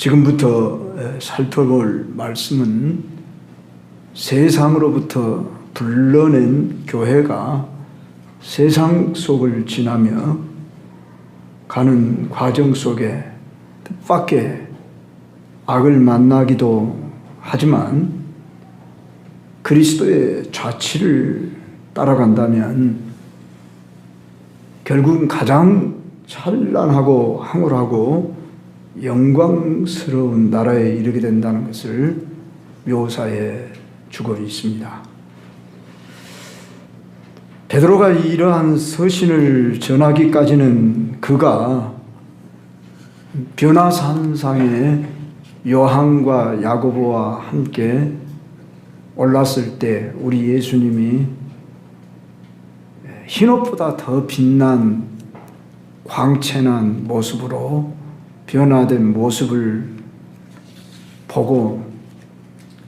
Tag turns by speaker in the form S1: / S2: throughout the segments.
S1: 지금부터 살펴볼 말씀은 세상으로부터 불러낸 교회가 세상 속을 지나며 가는 과정 속에 뜻밖의 악을 만나기도 하지만 그리스도의 좌치를 따라간다면 결국은 가장 찬란하고 황홀하고 영광스러운 나라에 이르게 된다는 것을 묘사해 주고 있습니다. 베드로가 이러한 서신을 전하기까지는 그가 변화산상에 요한과 야고보와 함께 올랐을 때 우리 예수님이 흰옷보다 더 빛난 광채난 모습으로 변화된 모습을 보고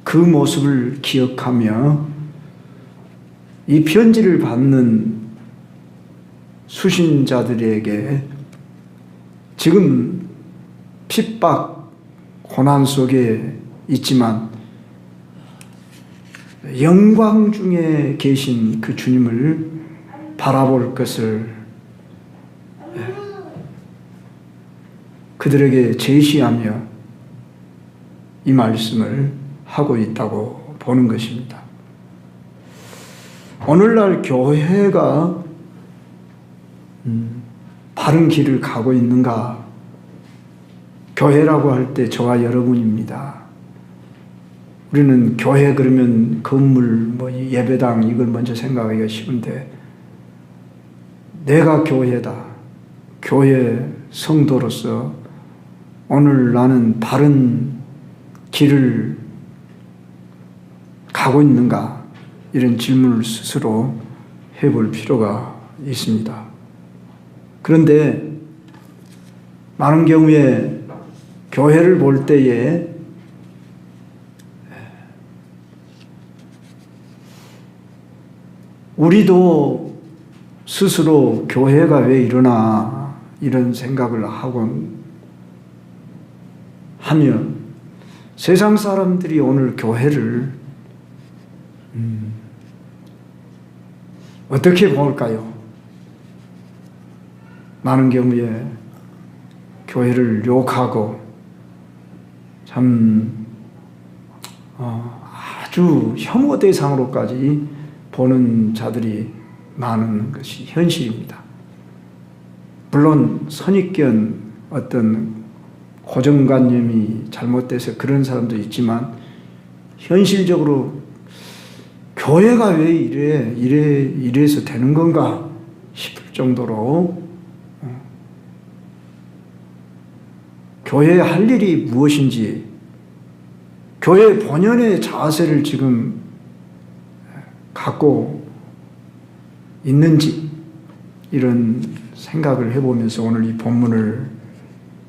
S1: 그 모습을 기억하며 이 편지를 받는 수신자들에게 지금 핍박, 고난 속에 있지만 영광 중에 계신 그 주님을 바라볼 것을 그들에게 제시하며 이 말씀을 하고 있다고 보는 것입니다. 오늘날 교회가 바른 길을 가고 있는가? 교회라고 할 때 저와 여러분입니다. 우리는 교회 그러면 건물, 예배당 이걸 먼저 생각하기가 쉬운데 내가 교회다. 교회 성도로서 오늘 나는 바른 길을 가고 있는가? 이런 질문을 스스로 해볼 필요가 있습니다. 그런데 많은 경우에 교회를 볼 때에 우리도 스스로 교회가 왜 이러나 이런 생각을 하곤 하며 세상 사람들이 오늘 교회를 어떻게 볼까요? 많은 경우에 교회를 욕하고 참 아주 혐오 대상으로까지 보는 자들이 많은 것이 현실입니다. 물론 선입견 어떤 고정관념이 잘못돼서 그런 사람도 있지만 현실적으로 교회가 왜 이래서 되는 건가 싶을 정도로 교회에 할 일이 무엇인지 교회 본연의 자세를 지금 갖고 있는지 이런 생각을 해보면서 오늘 이 본문을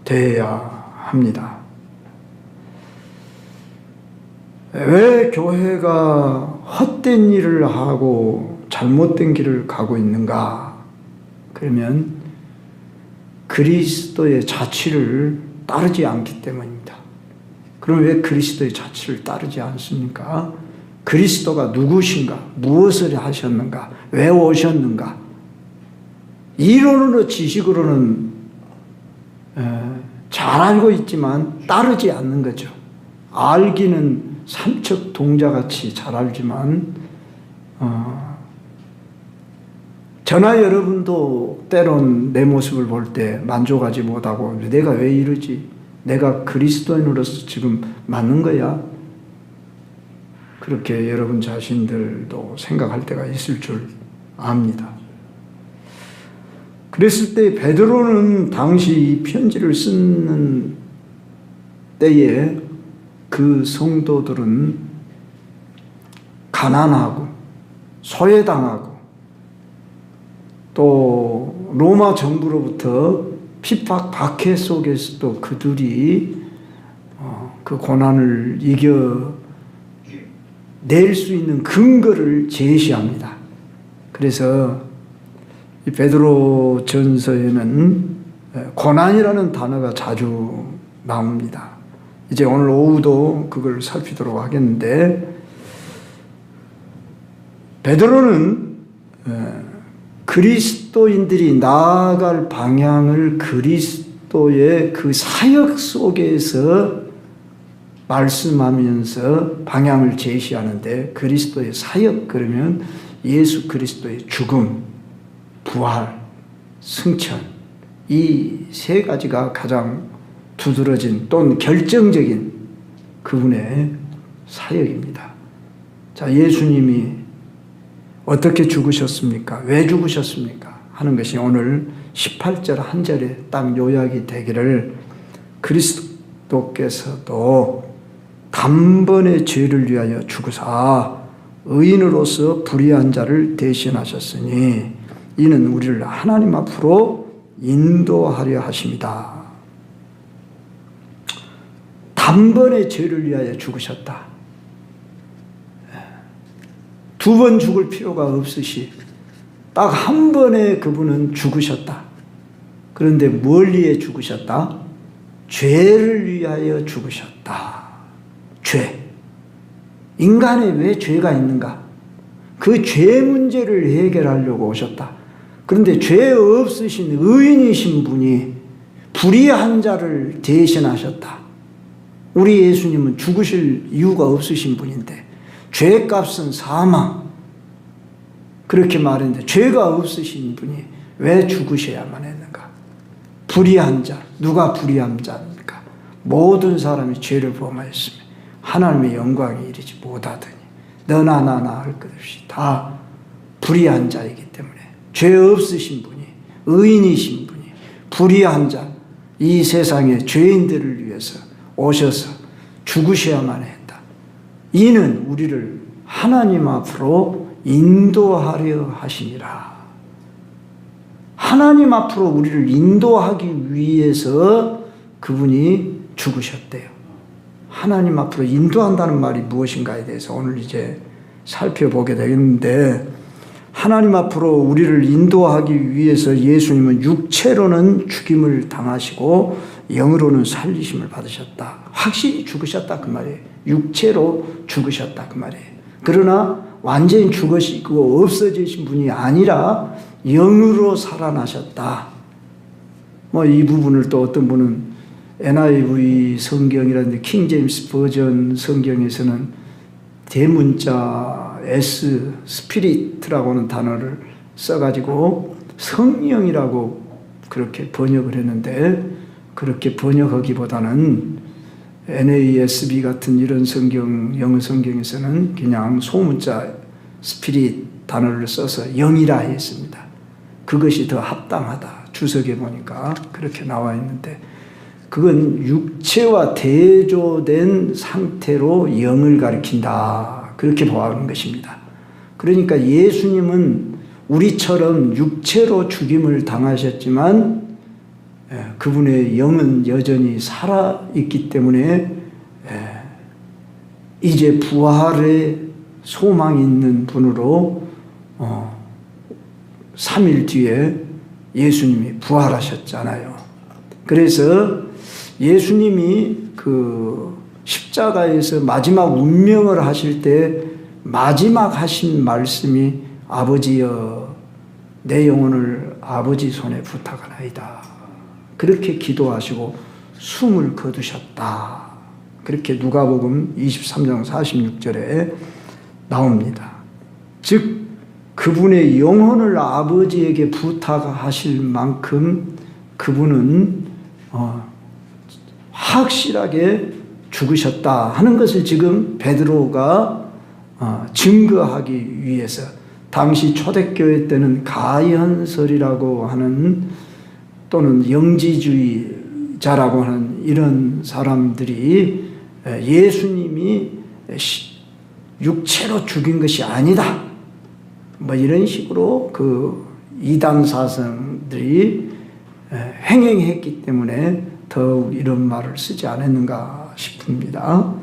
S1: 대해야 합니다. 왜 교회가 헛된 일을 하고 잘못된 길을 가고 있는가? 그러면 그리스도의 자취를 따르지 않기 때문입니다. 그럼 왜 그리스도의 자취를 따르지 않습니까? 그리스도가 누구신가? 무엇을 하셨는가? 왜 오셨는가? 이론으로 지식으로는 잘 알고 있지만 따르지 않는 거죠. 알기는 삼척 동자같이 잘 알지만 저나 여러분도 때론 내 모습을 볼 때 만족하지 못하고 내가 왜 이러지? 내가 그리스도인으로서 지금 맞는 거야? 그렇게 여러분 자신들도 생각할 때가 있을 줄 압니다. 그랬을 때 베드로는 당시 이 편지를 쓰는 때에 그 성도들은 가난하고 소외당하고 또 로마 정부로부터 핍박 박해 속에서도 그들이 그 고난을 이겨낼 수 있는 근거를 제시합니다. 그래서 이 베드로 전서에는 고난이라는 단어가 자주 나옵니다. 이제 오늘 오후도 그걸 살피도록 하겠는데, 베드로는 그리스도인들이 나아갈 방향을 그리스도의 그 사역 속에서 말씀하면서 방향을 제시하는데, 그리스도의 사역 그러면 예수 그리스도의 죽음, 부활, 승천, 이 세 가지가 가장 두드러진 또는 결정적인 그분의 사역입니다. 자, 예수님이 어떻게 죽으셨습니까? 왜 죽으셨습니까? 하는 것이 오늘 18절 한 절에 딱 요약이 되기를, 그리스도께서도 단번에 죄를 위하여 죽으사 의인으로서 불의한 자를 대신하셨으니 이는 우리를 하나님 앞으로 인도하려 하심이다. 단번에 죄를 위하여 죽으셨다. 두 번 죽을 필요가 없으시 딱 한 번에 그분은 죽으셨다. 그런데 뭘 위해 죽으셨다? 죄를 위하여 죽으셨다. 죄. 인간에 왜 죄가 있는가? 그 죄 문제를 해결하려고 오셨다. 그런데 죄 없으신 의인이신 분이 불의한 자를 대신하셨다. 우리 예수님은 죽으실 이유가 없으신 분인데, 죄값은 사망, 그렇게 말했는데 죄가 없으신 분이 왜 죽으셔야만 했는가? 불의한 자, 누가 불의한 자입니까? 모든 사람이 죄를 범하였으며 하나님의 영광에 이르지 못하더니 너나 나나 할 것 없이 다 불의한 자이기 때문에, 죄 없으신 분이, 의인이신 분이 불의한 자, 이 세상의 죄인들을 위해서 오셔서 죽으셔야만 했다. 이는 우리를 하나님 앞으로 인도하려 하시니라. 하나님 앞으로 우리를 인도하기 위해서 그분이 죽으셨대요. 하나님 앞으로 인도한다는 말이 무엇인가에 대해서 오늘 이제 살펴보게 되겠는데, 하나님 앞으로 우리를 인도하기 위해서 예수님은 육체로는 죽임을 당하시고 영으로는 살리심을 받으셨다. 확실히 죽으셨다 그 말이에요. 육체로 죽으셨다 그 말이에요. 그러나 완전히 죽으시고 없어지신 분이 아니라 영으로 살아나셨다. 이 부분을 또 어떤 분은 NIV 성경이라는데 킹제임스 버전 성경에서는 대문자 S 스피릿이라고 하는 단어를 써가지고 성령이라고 그렇게 번역을 했는데, 그렇게 번역하기보다는 NASB 같은 이런 성경, 영어 성경에서는 그냥 소문자 스피릿 단어를 써서 영이라 했습니다. 그것이 더 합당하다. 주석에 보니까 그렇게 나와 있는데, 그건 육체와 대조된 상태로 영을 가리킨다. 그렇게 보아하는 것입니다. 그러니까 예수님은 우리처럼 육체로 죽임을 당하셨지만 그분의 영은 여전히 살아있기 때문에 이제 부활의 소망이 있는 분으로 3일 뒤에 예수님이 부활하셨잖아요. 그래서 예수님이 그 십자가에서 마지막 운명을 하실 때 마지막 하신 말씀이 아버지여 내 영혼을 아버지 손에 부탁하나이다. 그렇게 기도하시고 숨을 거두셨다. 그렇게 누가복음 23장 46절에 나옵니다. 즉 그분의 영혼을 아버지에게 부탁하실 만큼 그분은 확실하게 죽으셨다 하는 것을 지금 베드로가 증거하기 위해서, 당시 초대교회 때는 가현설이라고 하는 또는 영지주의자라고 하는 이런 사람들이 예수님이 육체로 죽인 것이 아니다, 이런 식으로 그 이단 사상들이 행행했기 때문에 더욱 이런 말을 쓰지 않았는가 싶습니다.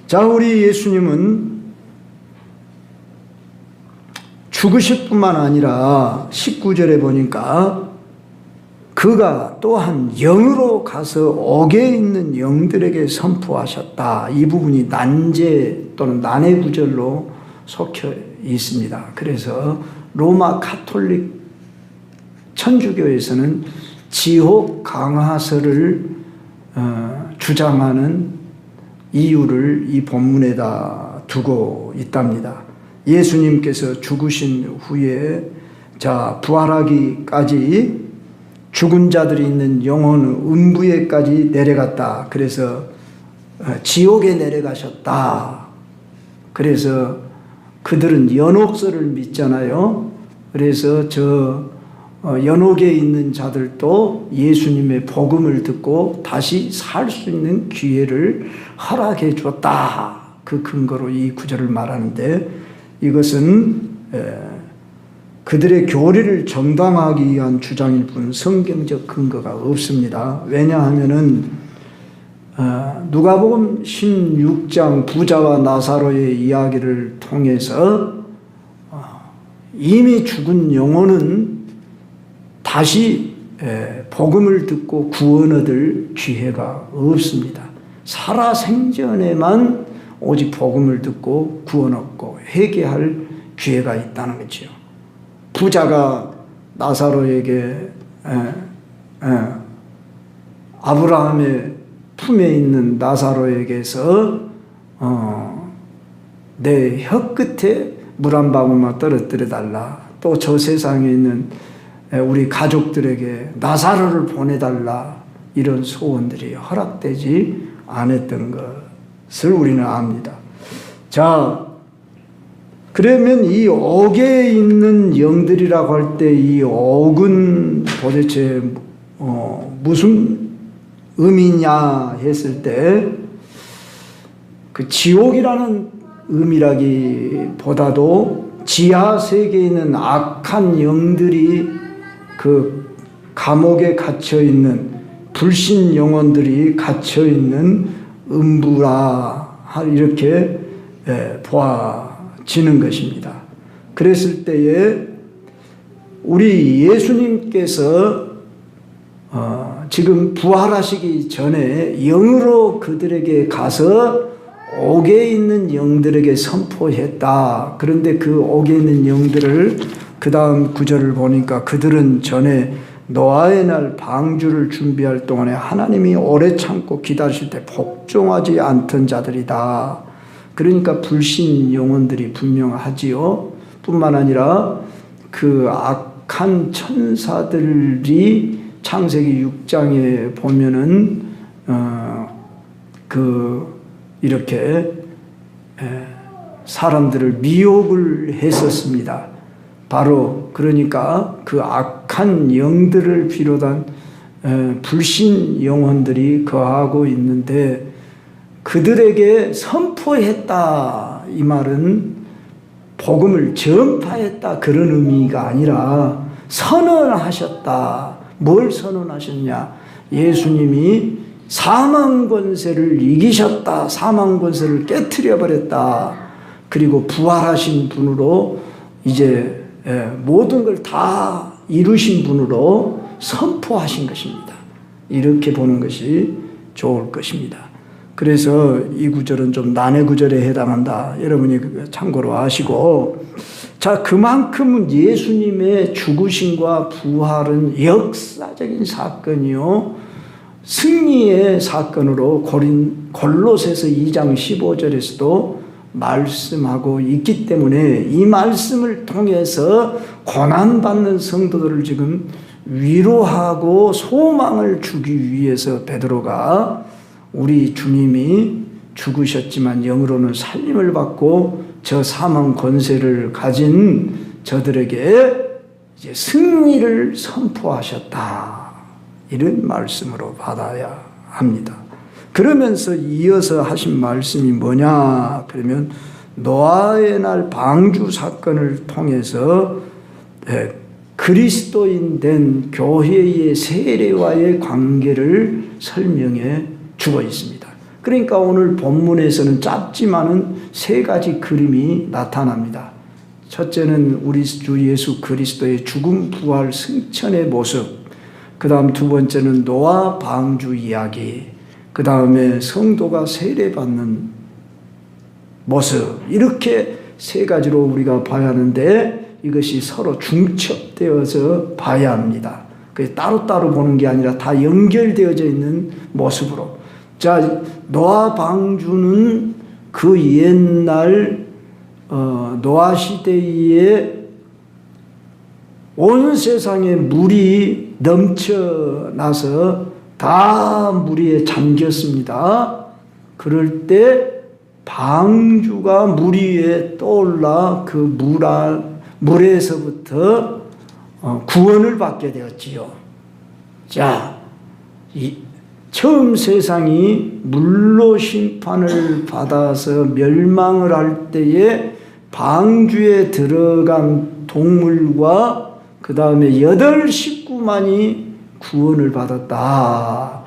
S1: 자, 우리 예수님은 죽으실 뿐만 아니라 19절에 보니까 그가 또한 영으로 가서 옥에 있는 영들에게 선포하셨다. 이 부분이 난제 또는 난해 구절로 속혀 있습니다. 그래서 로마 가톨릭 천주교에서는 지옥 강화설을 주장하는 이유를 이 본문에다 두고 있답니다. 예수님께서 죽으신 후에 부활하기까지 죽은 자들이 있는 영혼은 음부에까지 내려갔다. 그래서 지옥에 내려가셨다. 그래서 그들은 연옥설을 믿잖아요. 그래서 연옥에 있는 자들도 예수님의 복음을 듣고 다시 살 수 있는 기회를 허락해 줬다. 그 근거로 이 구절을 말하는데, 이것은 그들의 교리를 정당화하기 위한 주장일 뿐 성경적 근거가 없습니다. 왜냐하면은 누가복음 16장 부자와 나사로의 이야기를 통해서 이미 죽은 영혼은 다시 복음을 듣고 구원 얻을 기회가 없습니다. 살아생전에만 오직 복음을 듣고 구원 얻고 회개할 기회가 있다는 거죠. 부자가 나사로에게 아브라함의 품에 있는 나사로에게서 내 혀끝에 물 한 방울만 떨어뜨려 달라. 또 저 세상에 있는 우리 가족들에게 나사로를 보내달라. 이런 소원들이 허락되지 않았던 것을 우리는 압니다. 그러면 이 옥에 있는 영들이라고 할 때 이 옥은 도대체 무슨 의미냐 했을 때, 그 지옥이라는 의미라기보다도 지하 세계에 있는 악한 영들이 그 감옥에 갇혀 있는 불신 영혼들이 갇혀 있는 음부라 이렇게 보아지는 것입니다. 그랬을 때에 우리 예수님께서 지금 부활하시기 전에 영으로 그들에게 가서 옥에 있는 영들에게 선포했다. 그런데 그 옥에 있는 영들을 그 다음 구절을 보니까 그들은 전에 노아의 날 방주를 준비할 동안에 하나님이 오래 참고 기다리실 때 복종하지 않던 자들이다. 그러니까 불신 영혼들이 분명하지요. 뿐만 아니라 그 악한 천사들이 창세기 6장에 보면은 이렇게 사람들을 미혹을 했었습니다. 바로 그러니까 그 악한 영들을 비롯한 불신 영혼들이 거하고 있는데, 그들에게 선포했다 이 말은 복음을 전파했다 그런 의미가 아니라 선언하셨다. 뭘 선언하셨냐? 예수님이 사망 권세를 이기셨다. 사망 권세를 깨트려 버렸다. 그리고 부활하신 분으로 이제 모든 걸 다 이루신 분으로 선포하신 것입니다. 이렇게 보는 것이 좋을 것입니다. 그래서 이 구절은 좀 난해 구절에 해당한다. 여러분이 참고로 아시고, 그만큼 예수님의 죽으심과 부활은 역사적인 사건이요, 승리의 사건으로 골로새서 2장 15절에서도 말씀하고 있기 때문에 이 말씀을 통해서 고난받는 성도들을 지금 위로하고 소망을 주기 위해서 베드로가 우리 주님이 죽으셨지만 영으로는 살림을 받고 저 사망 권세를 가진 저들에게 이제 승리를 선포하셨다. 이런 말씀으로 받아야 합니다. 그러면서 이어서 하신 말씀이 뭐냐? 그러면 노아의 날 방주 사건을 통해서 그리스도인 된 교회의 세례와의 관계를 설명해 주고 있습니다. 그러니까 오늘 본문에서는 짧지만은 세 가지 그림이 나타납니다. 첫째는 우리 주 예수 그리스도의 죽음, 부활, 승천의 모습. 그 다음 두 번째는 노아 방주 이야기, 그 다음에 성도가 세례받는 모습, 이렇게 세 가지로 우리가 봐야 하는데 이것이 서로 중첩되어서 봐야 합니다. 그게 따로따로 보는 게 아니라 다 연결되어져 있는 모습으로. 자, 노아 방주는 그 옛날 노아 시대에 온 세상에 물이 넘쳐나서 다 물에 잠겼습니다. 그럴 때 방주가 물 위에 떠올라 그 물에서부터 구원을 받게 되었지요. 자, 처음 세상이 물로 심판을 받아서 멸망을 할 때에 방주에 들어간 동물과 그 다음에 8 식구만이 구원을 받았다.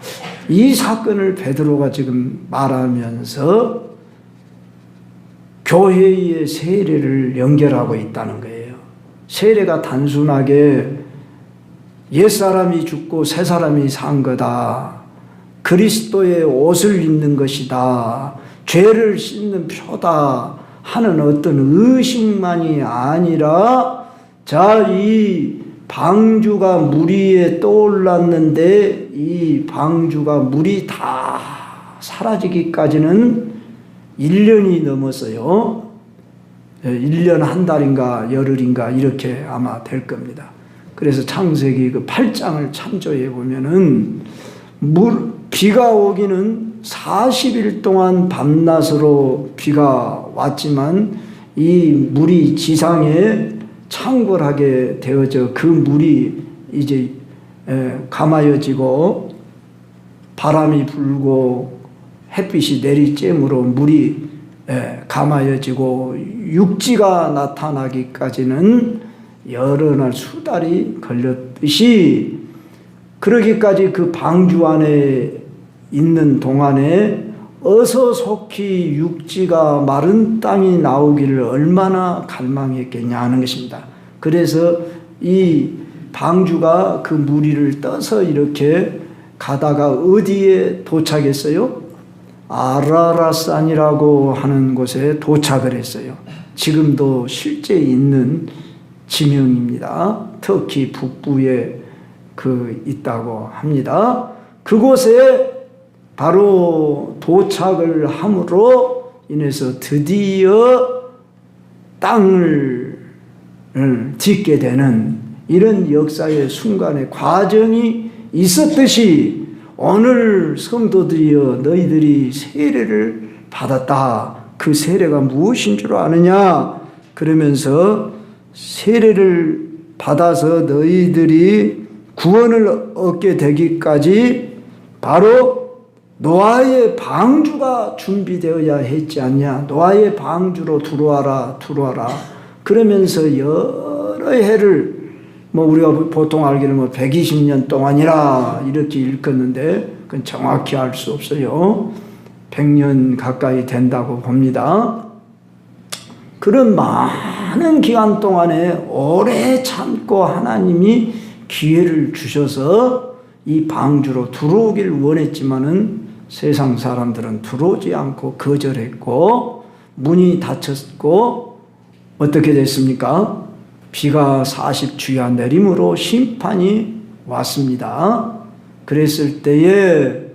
S1: 이 사건을 베드로가 지금 말하면서 교회의 세례를 연결하고 있다는 거예요. 세례가 단순하게 옛사람이 죽고 새사람이 산 거다. 그리스도의 옷을 입는 것이다. 죄를 씻는 표다. 하는 어떤 의식만이 아니라, 자, 이 방주가 물 위에 떠올랐는데 이 방주가 물이 다 사라지기까지는 1년이 넘었어요. 1년 한 달인가 열흘인가 이렇게 아마 될 겁니다. 그래서 창세기 그 8장을 참조해 보면은 비가 오기는 40일 동안 밤낮으로 비가 왔지만 이 물이 지상에 창궐하게 되어져 그 물이 이제 감아여지고 바람이 불고 햇빛이 내리쬐므로 물이 감아여지고 육지가 나타나기까지는 여러 날 수달이 걸렸듯이, 그러기까지 그 방주 안에 있는 동안에 어서 속히 육지가 마른 땅이 나오기를 얼마나 갈망했겠냐 하는 것입니다. 그래서 이 방주가 그 물 위를 떠서 이렇게 가다가 어디에 도착했어요? 아라라산이라고 하는 곳에 도착을 했어요. 지금도 실제 있는 지명입니다. 터키 북부에 있다고 합니다. 그곳에 바로 도착을 함으로 인해서 드디어 땅을 짓게 되는 이런 역사의 순간의 과정이 있었듯이, 오늘 성도들이여 너희들이 세례를 받았다. 그 세례가 무엇인 줄 아느냐? 그러면서 세례를 받아서 너희들이 구원을 얻게 되기까지 바로 노아의 방주가 준비되어야 했지 않냐. 노아의 방주로 들어와라. 그러면서 여러 해를 우리가 보통 알기는 120년 동안이라 이렇게 읽었는데 그건 정확히 알 수 없어요. 100년 가까이 된다고 봅니다. 그런 많은 기간 동안에 오래 참고 하나님이 기회를 주셔서 이 방주로 들어오기를 원했지만은 세상 사람들은 들어오지 않고 거절했고 문이 닫혔고 어떻게 됐습니까? 비가 40주야 내림으로 심판이 왔습니다. 그랬을 때에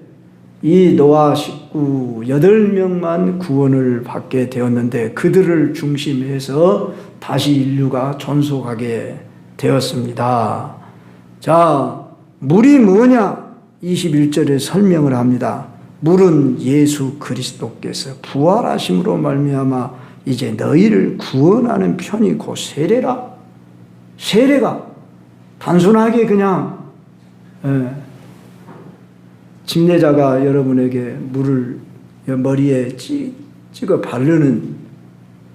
S1: 이 노아 식구 8명만 구원을 받게 되었는데 그들을 중심해서 다시 인류가 존속하게 되었습니다. 자, 물이 뭐냐? 21절에 설명을 합니다. 물은 예수 그리스도께서 부활하심으로 말미암아 이제 너희를 구원하는 편이 곧 세례라. 세례가 단순하게 그냥 침례자가 여러분에게 물을 머리에 찍어 바르는,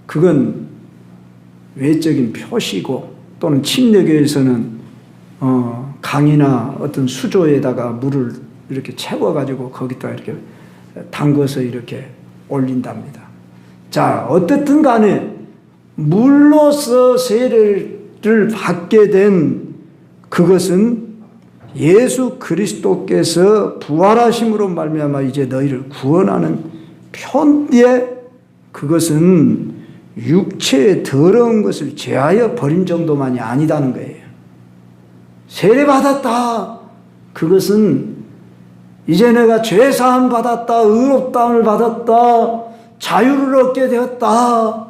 S1: 그건 외적인 표시고, 또는 침례교에서는 강이나 어떤 수조에다가 물을 이렇게 채워가지고 거기다 이렇게 담궈서 이렇게 올린답니다. 자, 어떻든 간에 물로서 세례를 받게 된 그것은 예수 그리스도께서 부활하심으로 말미암아 이제 너희를 구원하는 편인데 그것은 육체의 더러운 것을 제하여 버린 정도만이 아니다는 거예요. 세례받았다. 그것은 이제 내가 죄사함 받았다. 의롭다함을 받았다. 자유를 얻게 되었다.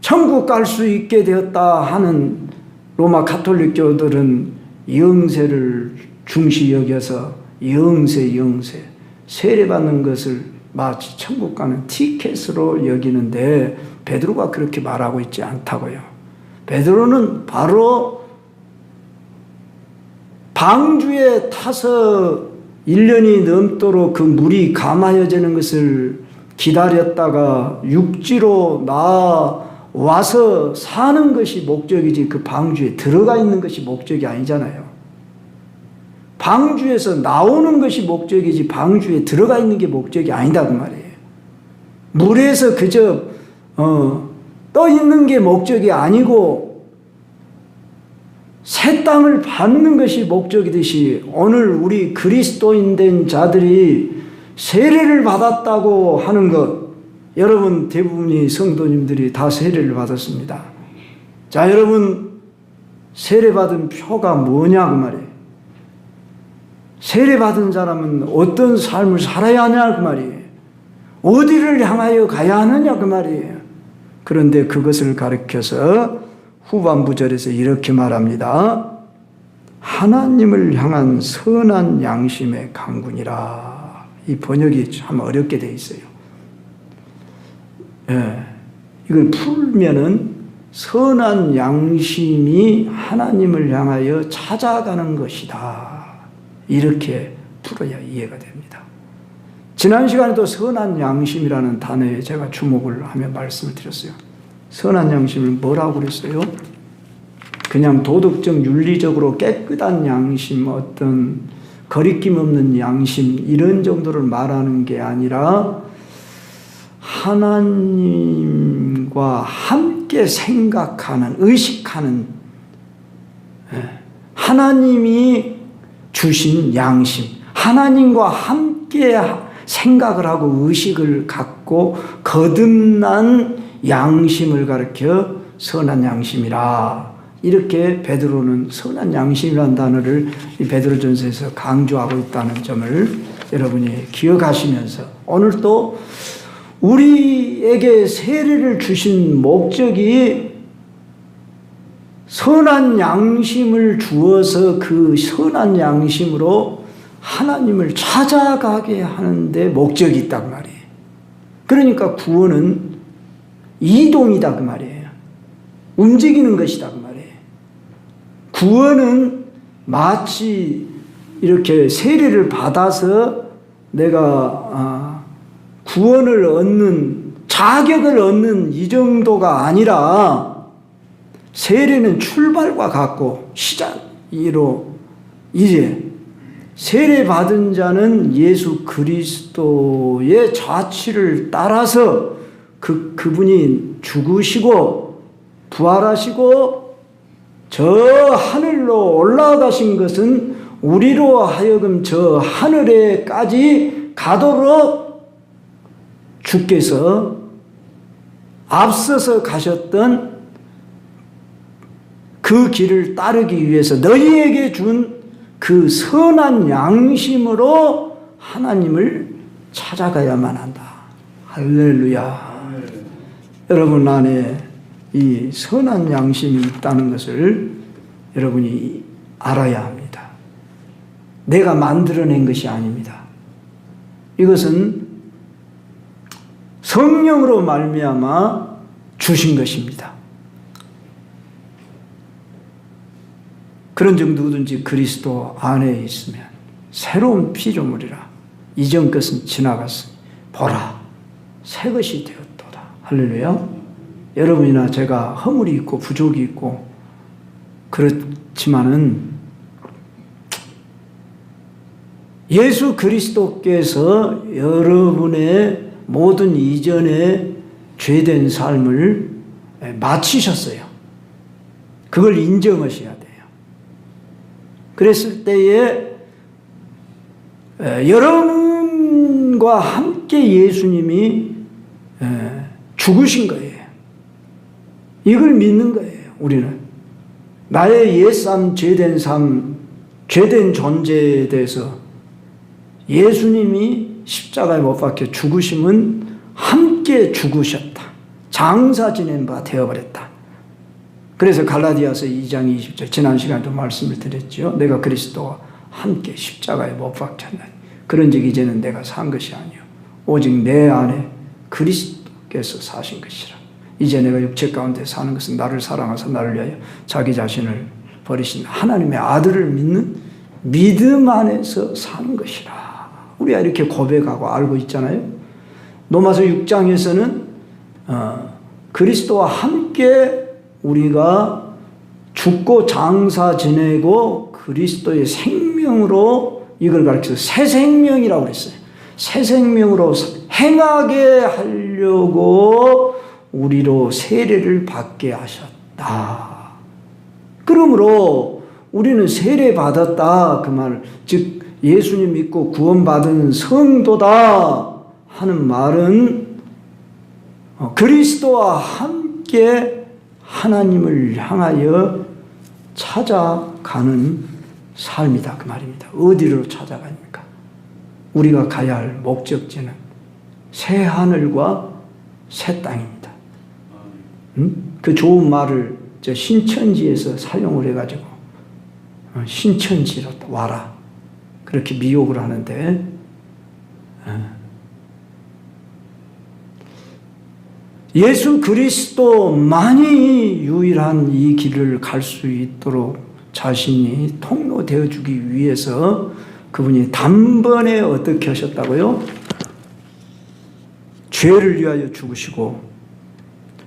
S1: 천국 갈 수 있게 되었다 하는 로마 가톨릭교들은 영세를 중시 여겨서 영세 세례받는 것을 마치 천국 가는 티켓으로 여기는데 베드로가 그렇게 말하고 있지 않다고요. 베드로는 바로 방주에 타서 1년이 넘도록 그 물이 감하여지는 것을 기다렸다가 육지로 나와서 사는 것이 목적이지 그 방주에 들어가 있는 것이 목적이 아니잖아요. 방주에서 나오는 것이 목적이지 방주에 들어가 있는 게 목적이 아니다 그 말이에요. 물에서 그저 떠 있는 게 목적이 아니고 새 땅을 받는 것이 목적이듯이 오늘 우리 그리스도인 된 자들이 세례를 받았다고 하는 것, 여러분 대부분이 성도님들이 다 세례를 받았습니다. 자, 여러분 세례받은 표가 뭐냐 그 말이에요. 세례받은 사람은 어떤 삶을 살아야 하냐 그 말이에요. 어디를 향하여 가야 하느냐 그 말이에요. 그런데 그것을 가르쳐서 후반부 절에서 이렇게 말합니다. 하나님을 향한 선한 양심의 강군이라. 이 번역이 참 어렵게 돼 있어요. 예, 이걸 풀면은 선한 양심이 하나님을 향하여 찾아가는 것이다. 이렇게 풀어야 이해가 됩니다. 지난 시간에도 선한 양심이라는 단어에 제가 주목을 하며 말씀을 드렸어요. 선한 양심을 뭐라고 그랬어요? 그냥 도덕적, 윤리적으로 깨끗한 양심, 어떤 거리낌 없는 양심 이런 정도를 말하는 게 아니라 하나님과 함께 생각하는, 의식하는, 하나님이 주신 양심, 하나님과 함께 생각을 하고 의식을 갖고 거듭난 양심을 가르쳐 선한 양심이라. 이렇게 베드로는 선한 양심이라는 단어를 이 베드로전서에서 강조하고 있다는 점을 여러분이 기억하시면서 오늘 또 우리에게 세례를 주신 목적이 선한 양심을 주어서 그 선한 양심으로 하나님을 찾아가게 하는데 목적이 있단 말이에요. 그러니까 구원은 이동이다 그 말이에요. 움직이는 것이다 그 말이에요. 구원은 마치 이렇게 세례를 받아서 내가 구원을 얻는, 자격을 얻는 이 정도가 아니라 세례는 출발과 같고 시작으로 이제 세례 받은 자는 예수 그리스도의 자취를 따라서 그분이 죽으시고 부활하시고 저 하늘로 올라가신 것은 우리로 하여금 저 하늘에까지 가도록 주께서 앞서서 가셨던 그 길을 따르기 위해서 너희에게 준 그 선한 양심으로 하나님을 찾아가야만 한다. 할렐루야. 여러분 안에 이 선한 양심이 있다는 것을 여러분이 알아야 합니다. 내가 만들어낸 것이 아닙니다. 이것은 성령으로 말미암아 주신 것입니다. 그런즉 누구든지 그리스도 안에 있으면 새로운 피조물이라. 이전 것은 지나갔으니 보라 새 것이 되었도다. 할렐루야. 여러분이나 제가 허물이 있고 부족이 있고 그렇지만은 예수 그리스도께서 여러분의 모든 이전의 죄된 삶을 마치셨어요. 그걸 인정하셔야 돼요. 그랬을 때에 여러분과 함께 예수님이 죽으신 거예요. 이걸 믿는 거예요. 우리는 나의 옛삶, 죄된 삶, 죄된 존재에 대해서 예수님이 십자가에 못 박혀 죽으심은 함께 죽으셨다. 장사 지낸 바 되어버렸다. 그래서 갈라디아서 2장 20절 지난 시간에도 말씀을 드렸죠. 내가 그리스도와 함께 십자가에 못 박혔나니 그런즉 이제는 내가 산 것이 아니요 오직 내 안에 그리스도께서 사신 것이라. 이제 내가 육체 가운데 사는 것은 나를 사랑하사 나를 위하여 자기 자신을 버리신 하나님의 아들을 믿는 믿음 안에서 사는 것이라. 우리가 이렇게 고백하고 알고 있잖아요. 로마서 6장에서는 그리스도와 함께 우리가 죽고 장사 지내고 그리스도의 생명으로 이걸 가르쳐서 새 생명이라고 그랬어요. 새 생명으로 행하게 하려고 우리로 세례를 받게 하셨다. 그러므로 우리는 세례 받았다 그 말, 즉 예수님 믿고 구원받은 성도다 하는 말은 그리스도와 함께 하나님을 향하여 찾아가는 삶이다 그 말입니다. 어디로 찾아갑니까? 우리가 가야 할 목적지는 새 하늘과 새 땅입니다. 그 좋은 말을 신천지에서 사용을 해가지고 신천지로 와라 그렇게 미혹을 하는데 예수 그리스도만이 유일한 이 길을 갈 수 있도록 자신이 통로되어 주기 위해서 그분이 단번에 어떻게 하셨다고요? 죄를 위하여 죽으시고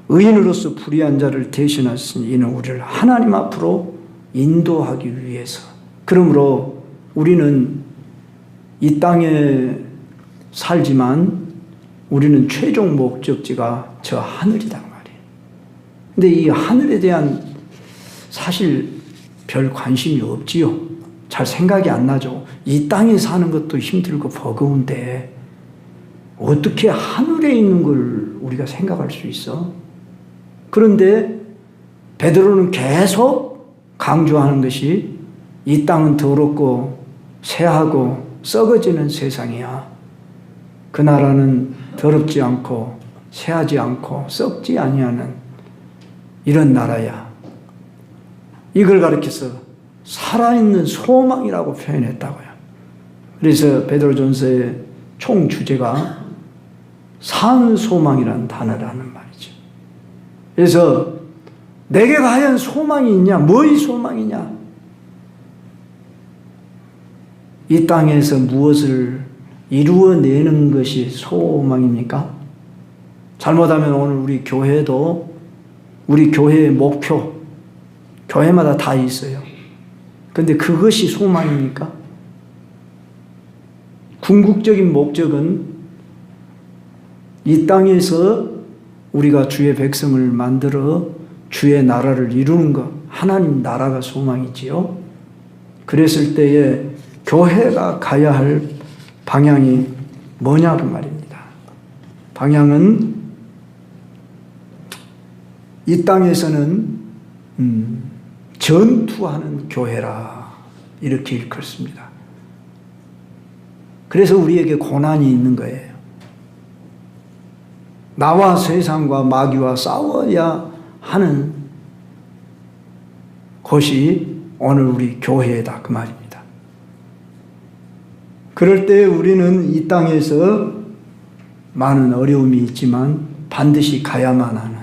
S1: 의인으로서 불의한 자를 대신하신 이는 우리를 하나님 앞으로 인도하기 위해서. 그러므로 우리는 이 땅에 살지만 우리는 최종 목적지가 저 하늘이란 말이에요. 근데 이 하늘에 대한 사실 별 관심이 없지요. 잘 생각이 안 나죠. 이 땅에 사는 것도 힘들고 버거운데 어떻게 하늘에 있는 걸 우리가 생각할 수 있어? 그런데 베드로는 계속 강조하는 것이 이 땅은 더럽고 쇠하고 썩어지는 세상이야. 그 나라는 더럽지 않고 쇠하지 않고 썩지 아니하는 이런 나라야. 이걸 가리켜서 살아있는 소망이라고 표현했다고요. 그래서 베드로전서의 총 주제가 산 소망이라는 단어라는 말이죠. 그래서 내게 과연 소망이 있냐? 뭐의 소망이냐? 이 땅에서 무엇을 이루어내는 것이 소망입니까? 잘못하면 오늘 우리 교회도 우리 교회의 목표, 교회마다 다 있어요. 근데 그것이 소망입니까? 궁극적인 목적은 이 땅에서 우리가 주의 백성을 만들어 주의 나라를 이루는 것, 하나님 나라가 소망이지요. 그랬을 때에 교회가 가야 할 방향이 뭐냐 그 말입니다. 방향은 이 땅에서는 전투하는 교회라 이렇게 일컫습니다. 그래서 우리에게 고난이 있는 거예요. 나와 세상과 마귀와 싸워야 하는 곳이 오늘 우리 교회다 그 말입니다. 그럴 때 우리는 이 땅에서 많은 어려움이 있지만 반드시 가야만 하는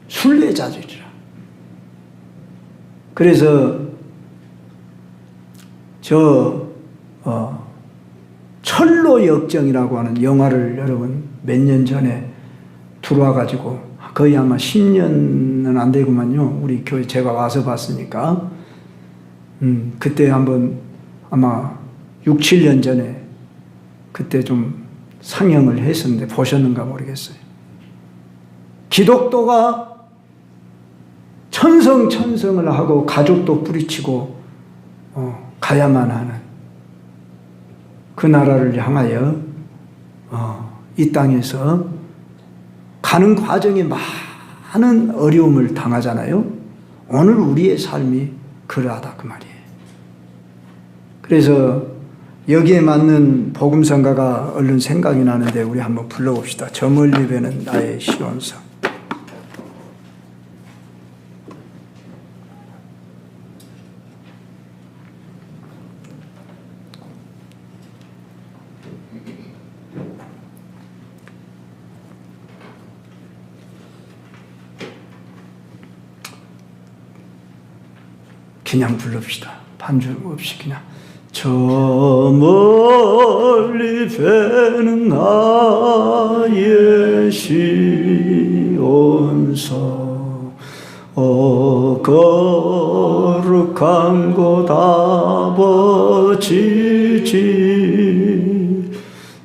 S1: 순례자들이라. 그래서 철로 역정이라고 하는 영화를 여러분 몇 년 전에 들어와가지고 거의 아마 10년은 안 되구만요. 우리 교회 제가 와서 봤으니까 그때 한번 아마 6, 7년 전에 그때 좀 상영을 했었는데 보셨는가 모르겠어요. 기독도가 천성을 하고 가족도 뿌리치고 가야만 하는 그 나라를 향하여 이 땅에서 가는 과정에 많은 어려움을 당하잖아요. 오늘 우리의 삶이 그러하다 그 말이에요. 그래서 여기에 맞는 복음성가가 얼른 생각이 나는데 우리 한번 불러봅시다. 저 멀리 배는 나의 시온성. 그냥 불러봅시다. 반주 없이 그냥. 저 멀리 배는 나의 시온서 거룩한 곳 아버지지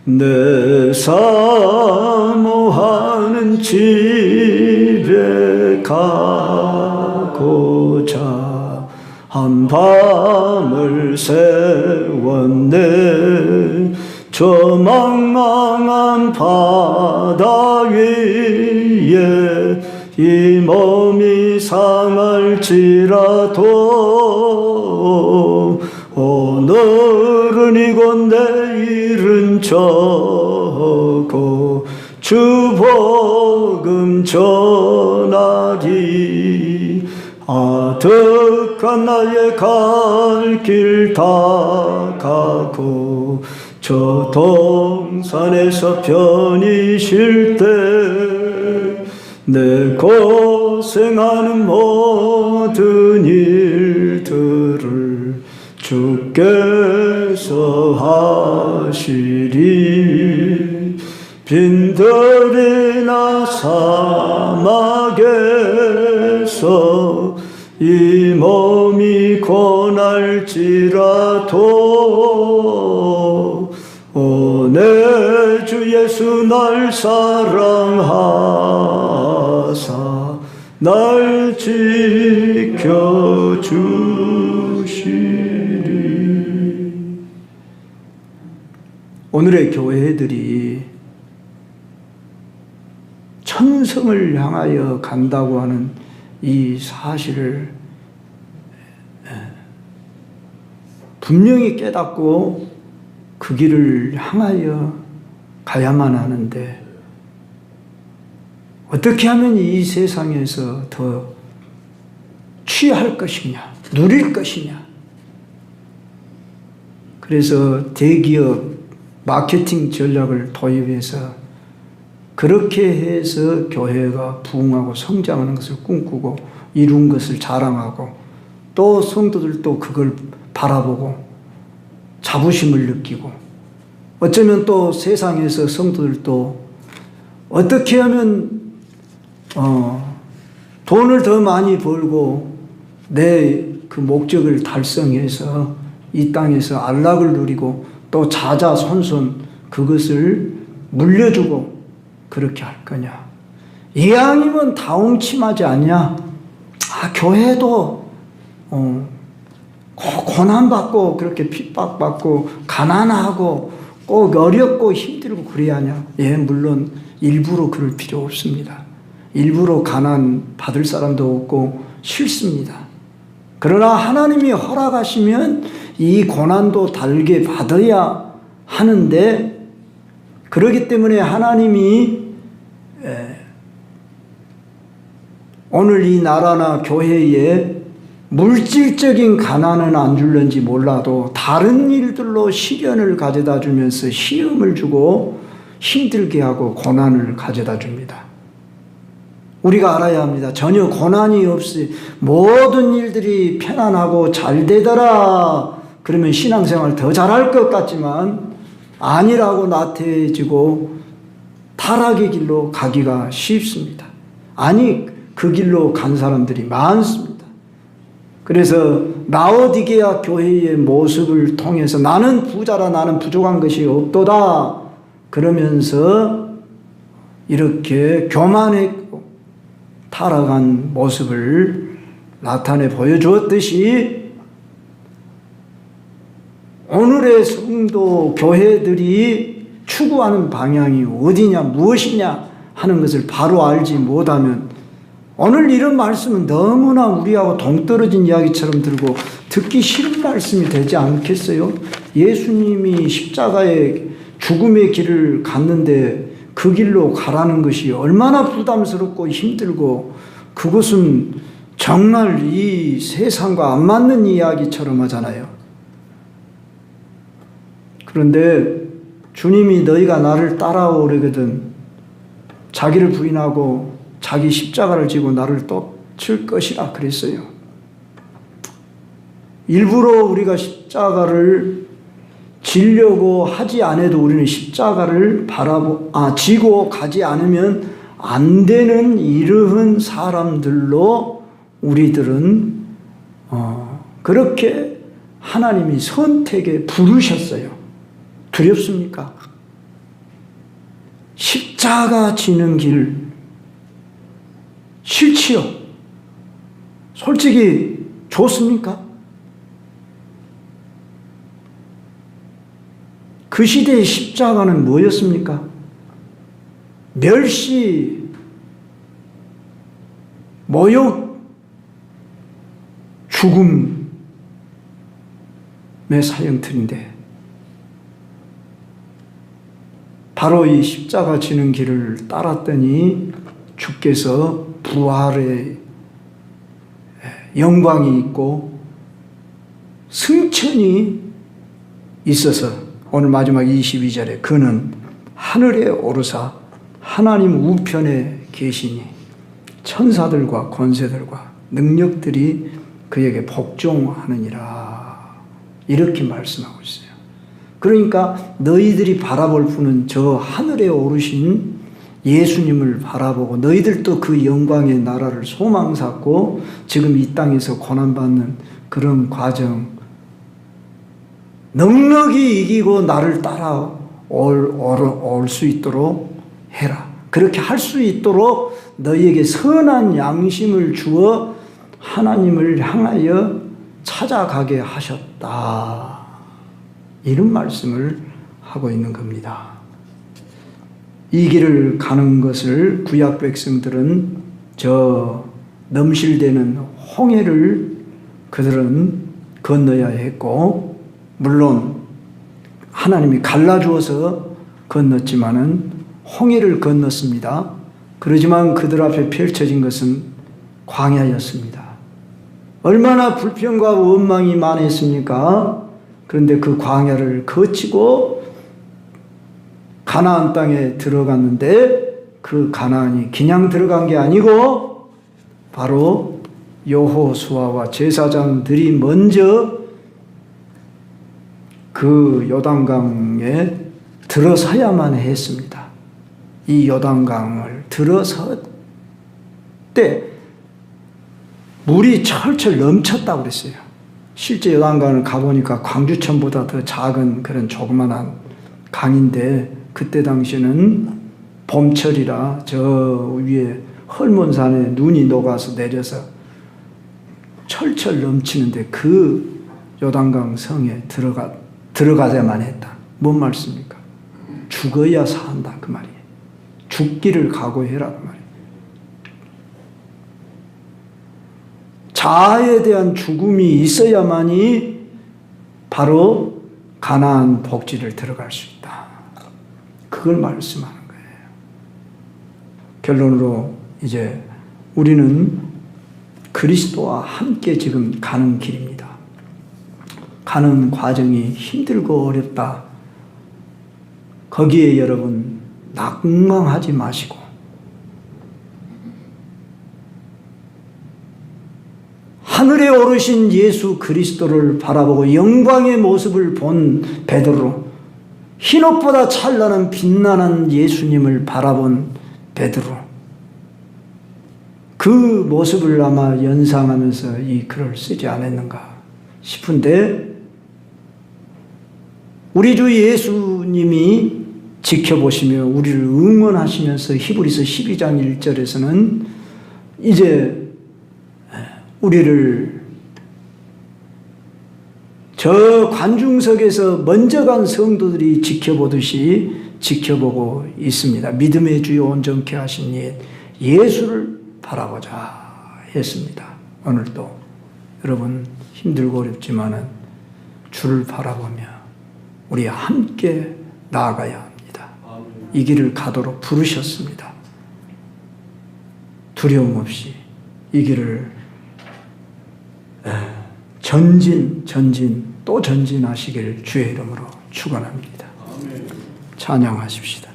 S1: 내 사모하는 집에 가고자 한밤을 세웠네 저 망망한 바다 위에 이 몸이 상할지라도 오늘은 이곳 내일은 저곳 주 복음 전하리 아득한 나의 갈 길 다 가고 저 동산에서 편히 쉴 때 내 고생하는 모든 일들을 주께서 하시리 빈들이나 사막에서 이 몸이 고날지라도 오 내 주 예수 날 사랑하사 날 지켜주시리. 오늘의 교회들이 천성을 향하여 간다고 하는 이 사실을 분명히 깨닫고 그 길을 향하여 가야만 하는데 어떻게 하면 이 세상에서 더 취할 것이냐, 누릴 것이냐. 그래서 대기업 마케팅 전략을 도입해서 그렇게 해서 교회가 부흥하고 성장하는 것을 꿈꾸고 이룬 것을 자랑하고 또 성도들도 그걸 바라보고 자부심을 느끼고 어쩌면 또 세상에서 성도들도 어떻게 하면 돈을 더 많이 벌고 내 그 목적을 달성해서 이 땅에서 안락을 누리고 또 자자손손 그것을 물려주고 그렇게 할 거냐. 이왕이면 다홍침하지 않냐. 아, 교회도 고난받고 그렇게 핍박받고 가난하고 꼭 어렵고 힘들고 그래야 하냐. 예, 물론 일부러 그럴 필요 없습니다. 일부러 가난 받을 사람도 없고 싫습니다. 그러나 하나님이 허락하시면 이 고난도 달게 받아야 하는데 그렇기 때문에 하나님이 오늘 이 나라나 교회에 물질적인 가난은 안 줄는지 몰라도 다른 일들로 시련을 가져다 주면서 시험을 주고 힘들게 하고 고난을 가져다 줍니다. 우리가 알아야 합니다. 전혀 고난이 없이 모든 일들이 편안하고 잘 되더라 그러면 신앙생활 더 잘할 것 같지만 아니라고 나태해지고 타락의 길로 가기가 쉽습니다. 아니 그 길로 간 사람들이 많습니다. 그래서 라오디게아 교회의 모습을 통해서 나는 부자라 나는 부족한 것이 없도다 그러면서 이렇게 교만했고 타락한 모습을 나타내 보여주었듯이 오늘의 성도 교회들이 추구하는 방향이 어디냐, 무엇이냐 하는 것을 바로 알지 못하면 오늘 이런 말씀은 너무나 우리하고 동떨어진 이야기처럼 들고 듣기 싫은 말씀이 되지 않겠어요? 예수님이 십자가의 죽음의 길을 갔는데 그 길로 가라는 것이 얼마나 부담스럽고 힘들고 그것은 정말 이 세상과 안 맞는 이야기처럼 하잖아요. 그런데 주님이 너희가 나를 따라오려거든 자기를 부인하고 자기 십자가를 지고 나를 쫓을 것이라 그랬어요. 일부러 우리가 십자가를 지려고 하지 않아도 우리는 십자가를 지고 가지 않으면 안 되는 이러한 사람들로 우리들은 그렇게 하나님이 선택에 부르셨어요. 두렵습니까? 십자가 지는 길 싫지요? 솔직히 좋습니까? 그 시대의 십자가는 뭐였습니까? 멸시, 모욕, 죽음의 사형틀인데 바로 이 십자가 지는 길을 따랐더니 주께서 부활의 영광이 있고 승천이 있어서 오늘 마지막 22절에 그는 하늘에 오르사 하나님 우편에 계시니 천사들과 권세들과 능력들이 그에게 복종하느니라 이렇게 말씀하고 있어요. 그러니까 너희들이 바라볼 분은 저 하늘에 오르신 예수님을 바라보고 너희들도 그 영광의 나라를 소망 삼고 지금 이 땅에서 고난받는 그런 과정 넉넉히 이기고 나를 따라올 수 있도록 해라. 그렇게 할 수 있도록 너희에게 선한 양심을 주어 하나님을 향하여 찾아가게 하셨다. 이런 말씀을 하고 있는 겁니다. 이 길을 가는 것을 구약 백성들은 저 넘실대는 홍해를 그들은 건너야 했고 물론 하나님이 갈라주어서 건넜지만은 홍해를 건넜습니다. 그러지만 그들 앞에 펼쳐진 것은 광야였습니다. 얼마나 불평과 원망이 많았습니까? 그런데 그 광야를 거치고 가나안 땅에 들어갔는데 그 가나안이 그냥 들어간 게 아니고 바로 여호수아와 제사장들이 먼저 그 요단강에 들어서야만 했습니다. 이 요단강을 들어설 때 물이 철철 넘쳤다고 그랬어요. 실제 요단강을 가보니까 광주천보다 더 작은 그런 조그만한 강인데 그때 당시에는 봄철이라 저 위에 헐몬산에 눈이 녹아서 내려서 철철 넘치는데 그 요단강 성에 들어가야만 했다. 뭔 말씀입니까? 죽어야 산다 그 말이에요. 죽기를 각오해라 그 말이에요. 자아에 대한 죽음이 있어야만이 바로 가나안 복지를 들어갈 수 있다. 그걸 말씀하는 거예요. 결론으로 이제 우리는 그리스도와 함께 지금 가는 길입니다. 가는 과정이 힘들고 어렵다. 거기에 여러분 낙망하지 마시고 하늘에 오르신 예수 그리스도를 바라보고 영광의 모습을 본 베드로, 흰옷보다 찬란한 빛나는 예수님을 바라본 베드로, 그 모습을 아마 연상하면서 이 글을 쓰지 않았는가 싶은데 우리 주 예수님이 지켜보시며 우리를 응원하시면서 히브리서 12장 1절에서는 이제 우리를 저 관중석에서 먼저 간 성도들이 지켜보듯이 지켜보고 있습니다. 믿음의 주요 온전케 하신 예, 예수를 바라보자 했습니다. 오늘도 여러분 힘들고 어렵지만은 주를 바라보며 우리 함께 나아가야 합니다. 이 길을 가도록 부르셨습니다. 두려움 없이 이 길을 전진 또 전진하시길 주의 이름으로 축원합니다. 찬양하십시다.